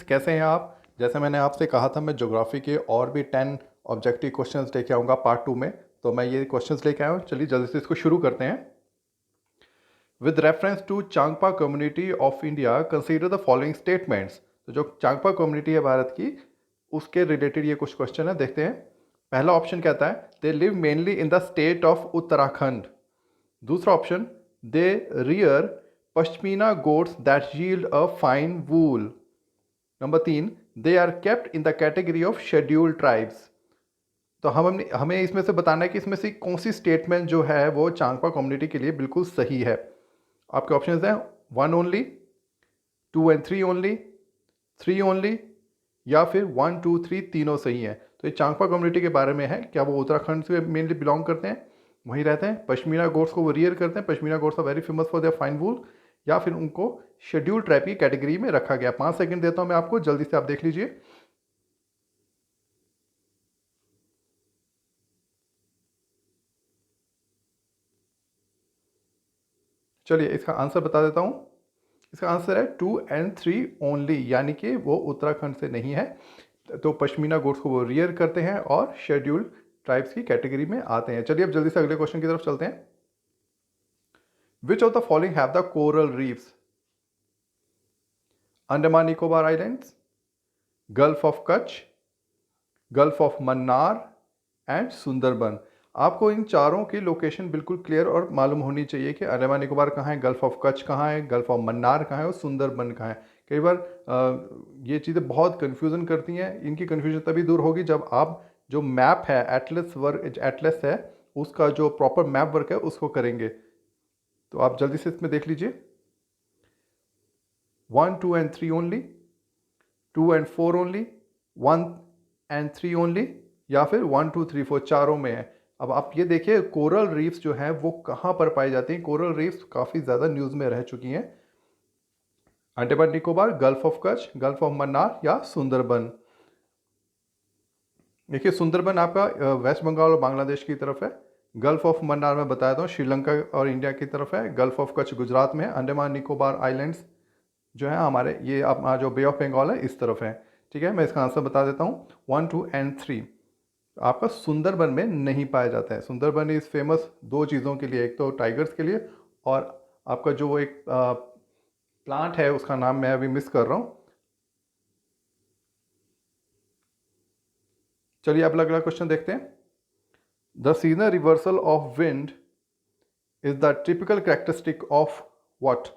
कैसे हैं आप? जैसे मैंने आपसे कहा था मैं ज्योग्राफी के और भी 10 ऑब्जेक्टिव क्वेश्चंस लेके आऊँगा पार्ट 2 में। तो मैं ये क्वेश्चंस लेके आया हूँ। चलिए जल्दी से इसको शुरू करते हैं। With reference to Changpa community of India consider the following statements. तो जो चांगपा कम्युनिटी है भारत की, उसके रिलेटेड ये कुछ क्वेश्चन है, देखते हैं। पहला ऑप्शन कहता है they live mainly in the state of Uttarakhand. दूसरा option they rear pashmina goats that yield a fine wool. Number 3 they are kept in the category of scheduled tribes. तो हमें इसमें से बताना है कि इसमें से कौन सी स्टेटमेंट जो है वो चांगपा कम्युनिटी के लिए बिल्कुल सही है। आपके ऑप्शंस हैं 1 ओनली, 2 एंड 3 ओनली, 3 ओनली, या फिर 1 2 3 तीनों सही हैं। तो ये चांगपा कम्युनिटी के बारे में है। क्या वो उत्तराखंड से मेनली बिलोंग करते हैं, वहीं रहते हैं, पश्मीना गोट्स को वो रियर करते हैं, pashmina goats are very famous for their fine wool, या फिर उनको शेड्यूल ट्राइब की कैटेगरी में रखा गया। 5 सेकंड देता हूं मैं आपको, जल्दी से आप देख लीजिए। चलिए इसका आंसर बता देता हूं। इसका आंसर है 2 एंड 3 ओनली, यानी कि वो उत्तराखंड से नहीं है। तो पश्मीना गोट्स को वो रियर करते हैं और शेड्यूल्ड ट्राइब्स की कैटेगरी में आते हैं। चलिए अब जल्दी से अगले क्वेश्चन की तरफ चलते हैं। Which of the following have the coral reefs? Andaman Nicobar islands, gulf of Kutch, gulf of Mannar and Sundarban. आपको इन चारों की लोकेशन बिल्कुल क्लियर और मालूम होनी चाहिए कि अंडमान निकोबार कहाँ है, गल्फ ऑफ कच्छ कहाँ है, गल्फ ऑफ मन्नार कहाँ है और सुंदरबन कहाँ है। कई बार ये चीज़ें बहुत कन्फ्यूज़न करती हैं। इनकी कन्फ्यूजन तभी दूर होगी जब आप जो मैप है, एटलस है, उसका जो प्रॉपर मैप वर्क है उसको करेंगे। तो आप जल्दी से इसमें देख लीजिए। 1 2 and 3 only, 2 and 4 only, 1 and 3 only, या फिर 1 2 3 4 चारों में है। अब आप ये देखिए कोरल रीफ्स जो हैं वो कहाँ पर पाई जाती हैं। कोरल रीफ्स काफ़ी ज़्यादा न्यूज़ में रह चुकी हैं। Andaman Nicobar, gulf of Kutch, gulf of Mannar या सुंदरबन। देखिए सुंदरबन आपका वेस्ट बंगाल और बांग्लादेश की तरफ है। गल्फ ऑफ मन्नार में बताया था श्रीलंका और इंडिया की तरफ है। गल्फ ऑफ कच्छ गुजरात में है। अंडमान निकोबार आइलैंड्स जो है हमारे, ये अपना जो बे ऑफ बंगाल है इस तरफ है। ठीक है, मैं इसका आंसर बता देता हूँ। 1 2 एंड 3 आपका सुंदरबन में नहीं पाया जाता है। सुंदरबन इज़ फेमस दो चीज़ों के लिए, एक तो टाइगर्स के लिए, और आपका जो एक प्लांट है उसका नाम मैं अभी मिस कर रहा हूँ। चलिए अब अगला क्वेश्चन देखते हैं। The seasonal reversal of wind is the typical characteristic of what?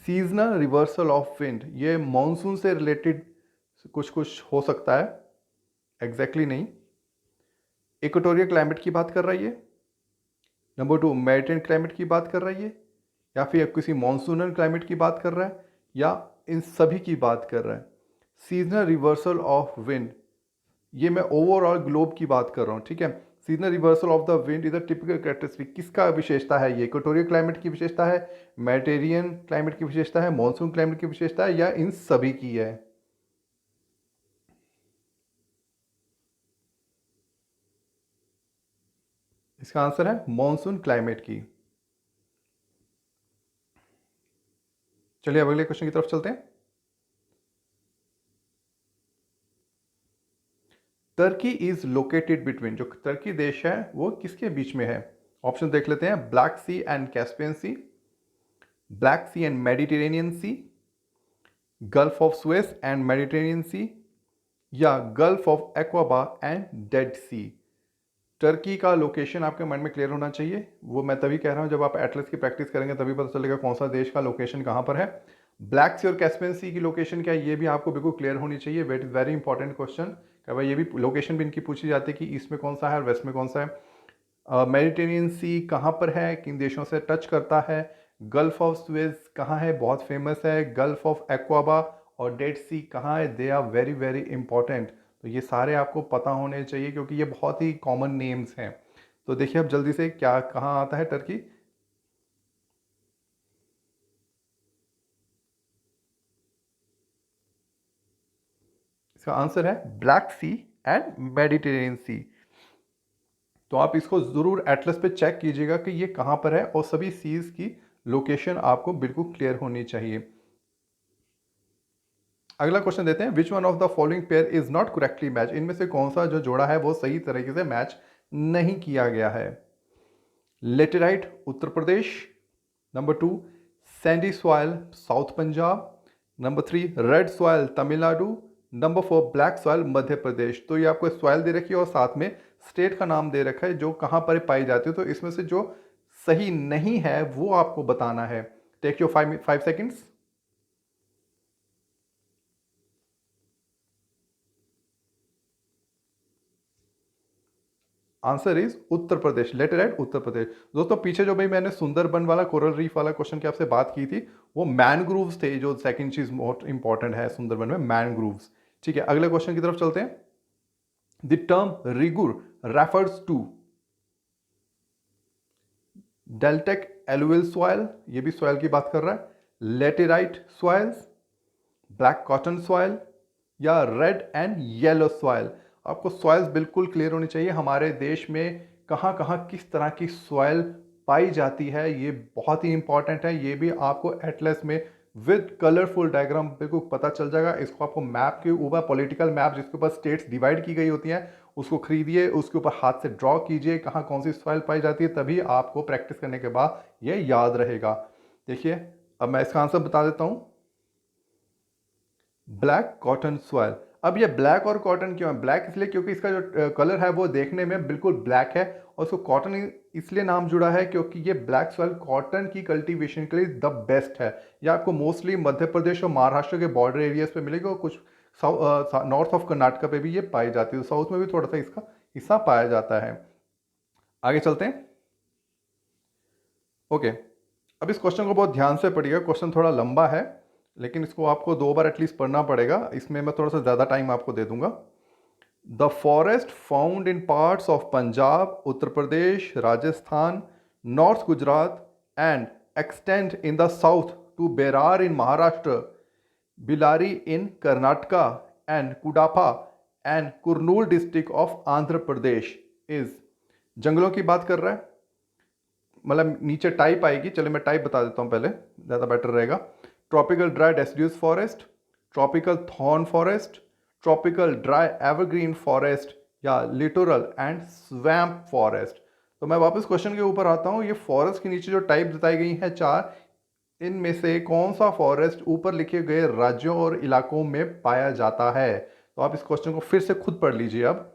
Seasonal reversal of wind, ये मॉनसून से रिलेटेड कुछ कुछ हो सकता है, एग्जैक्टली नहीं। इक्वेटोरियल क्लाइमेट की बात कर रही है। नंबर 2 मेडिटेरियन क्लाइमेट की बात कर रही है, या फिर किसी मॉनसूनल क्लाइमेट की बात कर रहा है, या इन सभी की बात कर रहा है। सीजनल रिवर्सल ऑफ विंड, ये मैं ओवरऑल ग्लोब की बात कर रहा हूँ। ठीक है, seasonal reversal of the wind is a typical characteristic, किसका विशेषता है ये? इक्वेटोरियल क्लाइमेट की विशेषता है, मेडिटेरियन क्लाइमेट की विशेषता है, मॉनसून क्लाइमेट की विशेषता है, या इन सभी की है? इसका आंसर है मॉनसून क्लाइमेट की। चलिए अब अगले क्वेश्चन की तरफ चलते हैं। टर्की इज लोकेटेड बिटवीन, जो टर्की देश है वो किसके बीच में है? ऑप्शन देख लेते हैं। Black Sea and Caspian Sea, Black Sea and Mediterranean Sea, Gulf of Suez and Mediterranean Sea, या Gulf of Aqaba and Dead Sea. Turkey का लोकेशन आपके माइंड में क्लियर होना चाहिए। वो मैं तभी कह रहा हूँ जब आप एटलस की प्रैक्टिस करेंगे तभी पता चलेगा कौन सा देश का लोकेशन कहाँ पर है। ब्लैक सी और कैस्पियन सी की लोकेशन क्या है ये भी आपको बिल्कुल क्लियर होनी चाहिए। Weight is very important question. क्या भाई, ये भी लोकेशन भी इनकी पूछी जाती है कि ईस्ट में कौन सा है और वेस्ट में कौन सा है। मेडिटेरेनियन सी कहाँ पर है, किन देशों से टच करता है। गल्फ ऑफ सुएज कहाँ है, बहुत फेमस है। गल्फ ऑफ एक्वाबा और डेड सी कहाँ है, they are very very important. तो ये सारे आपको पता होने चाहिए क्योंकि ये बहुत ही कॉमन नेम्स हैं। तो देखिए अब जल्दी से क्या कहाँ आता है टर्की। इसका आंसर है ब्लैक सी एंड मेडिटेरेनियन सी। तो आप इसको ज़रूर एटलस पे चेक कीजिएगा कि ये कहाँ पर है, और सभी सीज की लोकेशन आपको बिल्कुल क्लियर होनी चाहिए। अगला क्वेश्चन देते हैं, which one of the following pair is not correctly match, इनमें से कौन सा जो जोड़ा है वो सही तरीके से मैच नहीं किया गया है। Laterite Uttar Pradesh, number 2 sandy soil south Punjab, number 3 red soil Tamil Nadu, number 4 black soil Madhya Pradesh. तो ये आपको सॉइल दे रखी है और साथ में स्टेट का नाम दे रखा है जो कहाँ पर पाई जाती है। तो इसमें से जो सही नहीं है वो आपको बताना है। Take your 5 seconds. Answer is Uttar Pradesh, laterite Uttar Pradesh. दोस्तों पीछे जो भाई मैंने सुंदरबन वाला कोरल रीफ वाला क्वेश्चन की आपसे बात की थी, वो मैनग्रूव्स थे। जो सेकंड चीज मोस्ट इंपॉर्टेंट है सुंदरबन में, मैनग्रूव्स। ठीक है, अगले क्वेश्चन की तरफ चलते हैं। The term regur refers to deltaic alluvial soil, ये भी सॉइल की बात कर रहा है, laterite soils, black cotton soil या रेड एंड येलो सॉइल। आपको सॉइल्स बिल्कुल क्लियर होनी चाहिए। हमारे देश में कहाँ कहाँ किस तरह की सॉइल पाई जाती है, ये बहुत ही इंपॉर्टेंट है। ये भी आपको एटलस में विद कलरफुल डायग्राम बिल्कुल पता चल जाएगा। इसको आपको मैप के ऊपर, पॉलिटिकल मैप जिसके ऊपर स्टेट्स डिवाइड की गई होती हैं, उसको खरीदिए, उसके ऊपर हाथ से ड्रॉ कीजिए कहाँ कौन सी सॉइल पाई जाती है, तभी आपको प्रैक्टिस करने के बाद ये याद रहेगा। देखिए अब मैं इसका आंसर बता देता हूँ, ब्लैक कॉटन सॉइल। अब ये ब्लैक और कॉटन क्यों है? ब्लैक इसलिए क्योंकि इसका जो कलर है वो देखने में बिल्कुल ब्लैक है, और उसको कॉटन इसलिए नाम जुड़ा है क्योंकि ये ब्लैक सॉइल कॉटन की कल्टीवेशन के लिए द बेस्ट है। ये आपको मोस्टली मध्य प्रदेश और महाराष्ट्र के बॉर्डर एरियाज पे मिलेगा, और कुछ नॉर्थ ऑफ कर्नाटका पे भी ये पाई जाती है। साउथ में भी थोड़ा सा इसका हिस्सा पाया जाता है। आगे चलते हैं। ओके, अब इस क्वेश्चन को बहुत ध्यान से पढ़िएगा। क्वेश्चन थोड़ा लंबा है, लेकिन इसको आपको 2 बार एटलीस्ट पढ़ना पड़ेगा। इसमें मैं थोड़ा सा ज़्यादा टाइम आपको दे दूंगा। The forest found in parts of Punjab, Uttar Pradesh, Rajasthan, north Gujarat and extend in the south to Berar in Maharashtra, Bellary in Karnataka and Cuddapah and Kurnool district of Andhra Pradesh is. जंगलों की बात कर रहा है, मतलब नीचे टाइप आएगी। चलो मैं टाइप बता देता हूँ पहले, ज़्यादा बेटर रहेगा। Tropical dry deciduous forest, tropical thorn forest, tropical dry evergreen forest या लिटोरल एंड स्वैम्प फॉरेस्ट। तो मैं वापस क्वेश्चन के ऊपर आता हूँ। ये फॉरेस्ट के नीचे जो टाइप बताई गई हैं 4, इनमें से कौन सा फॉरेस्ट ऊपर लिखे गए राज्यों और इलाकों में पाया जाता है? तो आप इस क्वेश्चन को फिर से खुद पढ़ लीजिए। अब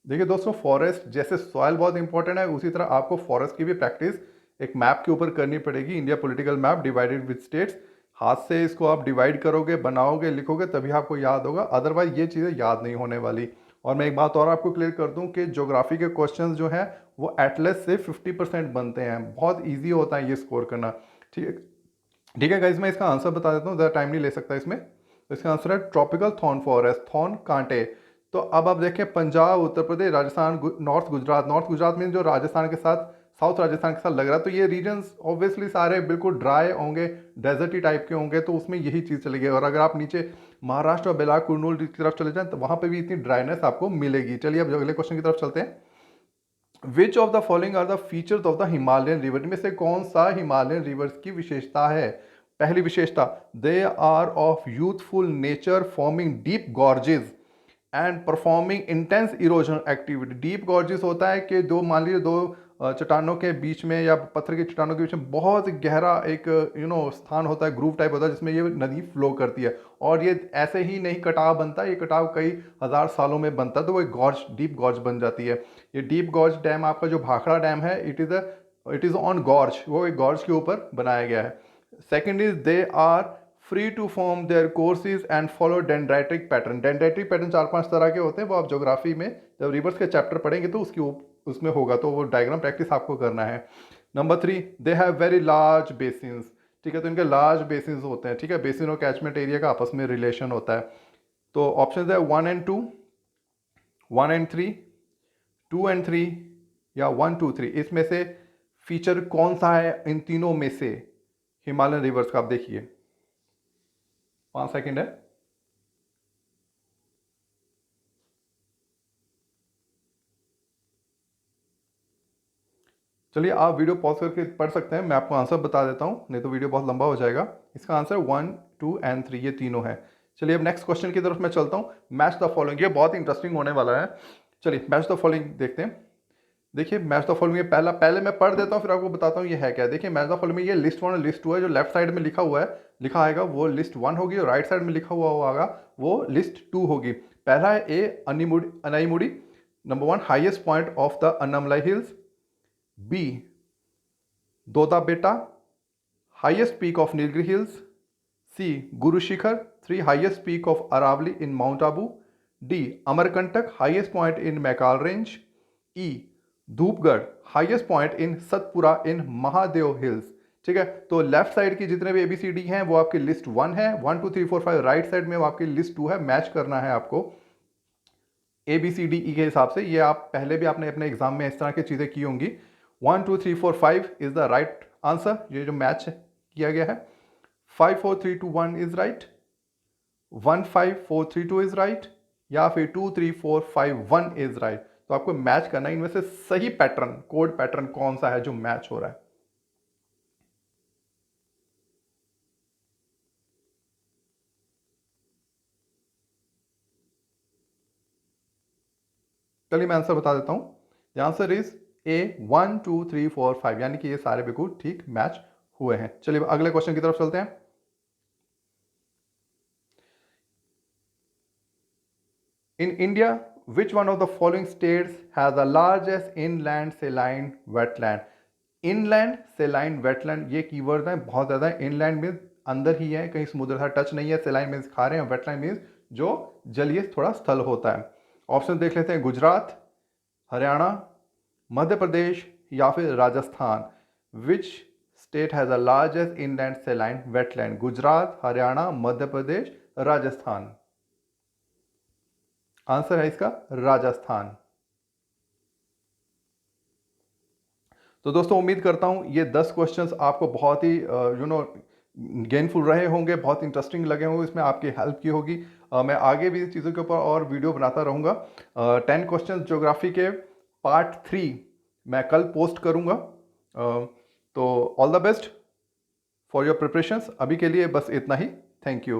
देखिए दोस्तों, फॉरेस्ट जैसे सॉइल बहुत इंपॉर्टेंट है, उसी तरह आपको फॉरेस्ट की भी प्रैक्टिस एक मैप के ऊपर करनी पड़ेगी। India political map divided with states. हाथ से इसको आप डिवाइड करोगे, बनाओगे, लिखोगे, तभी आपको याद होगा, अदरवाइज ये चीज़ें याद नहीं होने वाली। और मैं एक बात और आपको क्लियर कर दूं कि ज्योग्राफी के क्वेश्चंस जो हैं वो एटलस से 50% बनते हैं। बहुत ईजी होता है ये स्कोर करना। ठीक है, ठीक है गाइज, मैं इसका आंसर बता देता हूँ, ज़्यादा टाइम नहीं ले सकता इसमें। तो इसका आंसर है ट्रॉपिकल थॉर्न फॉरेस्ट, थॉर्न कांटे। तो अब आप देखें, पंजाब, उत्तर प्रदेश, राजस्थान, नॉर्थ गुजरात। नॉर्थ गुजरात में जो राजस्थान के साथ, साउथ राजस्थान के साथ लग रहा है, तो ये रीजन्स ऑब्वियसली सारे बिल्कुल ड्राई होंगे, डेजर्टी टाइप के होंगे, तो उसमें यही चीज़ चलेगी। और अगर आप नीचे महाराष्ट्र और बेलार कुर्नूल की तरफ चले जाएं तो वहाँ पर भी इतनी ड्राइनेस आपको मिलेगी। चलिए अब अगले क्वेश्चन की तरफ चलते हैं। Which of the following are the features of the Himalayan river, में से कौन सा हिमालयन रिवर्स की विशेषता है? पहली विशेषता, they are of youthful nature, forming deep gorges and performing intense erosion activity. Deep gorges होता है कि दो, मान लीजिए दो चट्टानों के बीच में या पत्थर की चट्टानों के बीच में बहुत गहरा एक स्थान होता है, ग्रूव टाइप होता है, जिसमें ये नदी फ्लो करती है। और ये ऐसे ही नहीं कटाव बनता, ये कटाव कई हजार सालों में बनता है, तो वो एक गॉर्ज, डीप गॉर्ज बन जाती है। ये डीप गॉर्ज डैम, आपका जो भाखड़ा डैम है, इट इज़ ऑन गॉर्ज, वो एक गॉर्ज के ऊपर बनाया गया है। Second is they are free to form their courses and follow dendritic pattern. Dendritic pattern 4-5 तरह के होते हैं, वो आप ज्योग्राफी में जब रिवर्स के चैप्टर पढ़ेंगे तो उसमें होगा, तो वो डायग्राम प्रैक्टिस आपको करना है। Number 3, they have very large basins. ठीक है, तो इनके लार्ज बेसिन्स होते हैं। ठीक है, बेसिन और कैचमेंट एरिया का आपस में रिलेशन होता है। तो ऑप्शन है 1 एंड 2, 1 एंड 3, 2 एंड 3 या 1, 2, 3। इसमें से फीचर कौन सा है इन तीनों में से हिमालयन रिवर्स का? आप देखिए, 5 सेकेंड है। चलिए आप वीडियो पॉज करके पढ़ सकते हैं, मैं आपको आंसर बता देता हूँ, नहीं तो वीडियो बहुत लंबा हो जाएगा। इसका आंसर 1, 2 एंड 3 ये तीनों है। चलिए अब नेक्स्ट क्वेश्चन की तरफ मैं चलता हूँ। मैच द फॉलोइंग, ये बहुत इंटरेस्टिंग होने वाला है। चलिए मैच द फॉलोइंग देखते हैं। देखिए मैच द फॉलोइंग में पहले मैं पढ़ देता हूँ, फिर आपको बताता हूँ ये है क्या। देखिए मैच द फॉलोइंग में ये लिस्ट 1 और लिस्ट 2 है। जो लेफ्ट साइड में लिखा हुआ है, लिखा आएगा वो लिस्ट 1 होगी, और राइट साइड में लिखा हुआ होगा वो लिस्ट 2 होगी। पहला है A Anaimudi, number 1 highest point of the Anamalai hills. B Doda Betta, highest peak of Nilgiri hills. C Guru Shikhar, 3 highest peak of Aravalli in Mount Abu. D Amarkantak, highest point in Maikal range. E Dhupgarh, highest point in Satpura in Mahadev hills. ठीक है, तो लेफ्ट साइड की जितने भी ABCD हैं वो आपकी list 1 है, 1 2 3 4 5। राइट साइड में वो आपकी लिस्ट 2 है। मैच करना है आपको ABCDE के हिसाब से। ये आप पहले भी आपने अपने एग्जाम में इस तरह की चीज़ें की होंगी। 1 2 3 4 5 इज द राइट आंसर, ये जो मैच किया गया है। 5 4 3 2 1 इज राइट, 1 5 4 3 2 इज राइट, या फिर 2 3 4 5 1 इज राइट। तो आपको मैच करना है, इनमें से सही पैटर्न, कोड पैटर्न कौन सा है जो मैच हो रहा है। चलिए मैं आंसर बता देता हूं। द आंसर इज ए 1 2 3 4 5, यानी कि ये सारे बिल्कुल ठीक मैच हुए हैं। चलिए अगले क्वेश्चन की तरफ चलते हैं। In India which one of the following states has the largest inland सेलाइन wetland. Inland सेलाइन wetland ये कीवर्ड है बहुत ज़्यादा। इनलैंड मीन्स अंदर ही है, कहीं समुद्र से टच नहीं है। सेलाइन मीन्स खा रहे हैं, वेटलैंड मीन्स जो जलीय थोड़ा स्थल होता है। ऑप्शन देख लेते हैं, गुजरात, हरियाणा, मध्य प्रदेश या फिर Rajasthan. Which state has the largest inland सेलाइन wetland. Gujarat, Haryana, Madhya Pradesh, Rajasthan. Answer है इसका राजस्थान। तो दोस्तों उम्मीद करता हूँ ये 10 क्वेश्चंस आपको बहुत ही गेनफुल रहे होंगे, बहुत इंटरेस्टिंग लगे होंगे, इसमें आपकी हेल्प की होगी। मैं आगे भी इस चीज़ों के ऊपर और वीडियो बनाता रहूँगा। 10 क्वेश्चंस ज्योग्राफी के पार्ट 3 मैं कल पोस्ट करूँगा। तो all the best for your preparations. अभी के लिए बस इतना ही। Thank you.